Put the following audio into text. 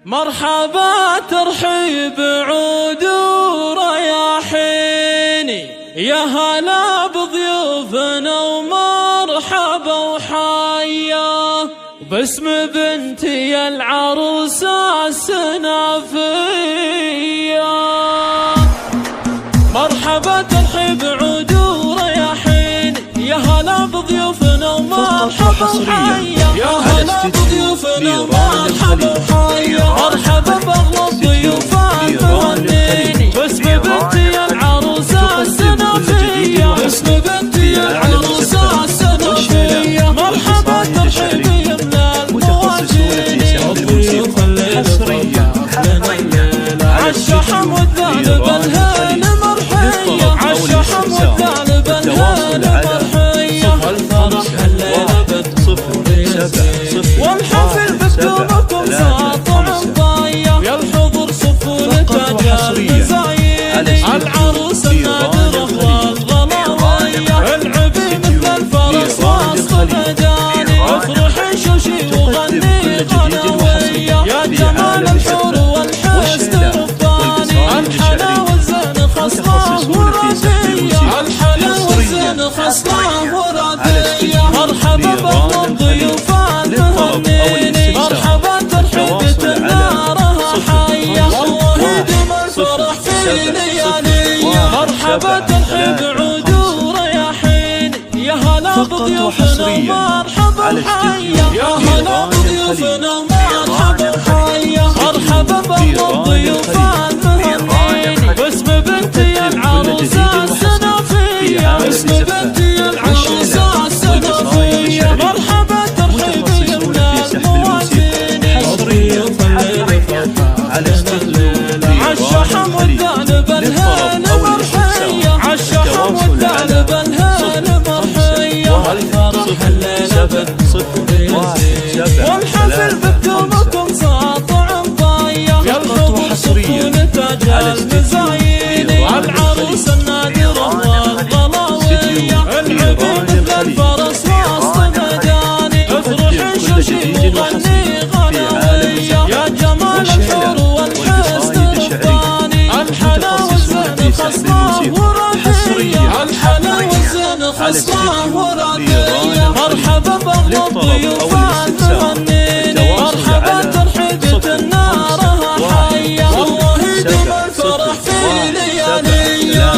مرحبا ترحيب عود ورياحيني، يا هلا بضيوفنا ومرحبا وحيا باسم بنتي العروسة السنافية. مرحبا ترحيب عود ورياحيني، يا هلا بضيوفنا ومرحبا وحيا، يا هلا بضيوفنا ومرحبا وحيا، مرحبا باغلى الضيوف المهنيني باسم بنتي العروسة السنافية، باسم بنتي العروسة السنافية. مرحبا ترحيبي من المواجين، الضيوف الحصرية لنا الليلة عالشحم والذهب الهين مرحية، عالشحم والذهب الهين مرحية، والفرح الليلة بالطفل والحفل بكتوبكم ساطع ضايع، يا الحضور صفوا لتاج المزايين، العروس النادرة والغلاوية، العبي مثل الفرس وسط المجاني، افرحي شوشي وغني غناوية، يا جمال الحور والحسن رباني، الحلا والزين خصله وراثية، الحلا والزين خصله وراثية. مرحبا باغلى الضيوف المهنيني، مرحبا ترحيبة نارها حية، والله يديم الفرح في ليالية. مرحبا ترحيب عود ورياحيني، يا هلا بضيوفنا ومرحبا وحيا، يا هلا بضيوفنا ومرحبا وحيا، مرحبا باغلى الضيوف المهنيني باسم بنتي العروسة السنافية، باسم بنتي العروسة السنافية. مرحبا ترحيبي من الموازين، الضيوف الليلة عالشحم والذهب الهين مرحية، عالشحم والذهب الهين مرحية، والفرح الليلة بالصفر والحفل بكتوبكم ساطع ضايع، يا الحضور صفوا لتاج المزايين، العروس النادرة والغلاوية، العبي مثل الفرس وسط المجاني، افرحي شوشي وغني غناوية، يا جمال الحور والحسن رباني، الحلا والزين خصله وراثية، الحلا والزين خصله وراثية. مرحبا باغلى الضيوف المهنيني، مرحبا ترحيبة نارها حية، والله يديم الفرح في ليالية.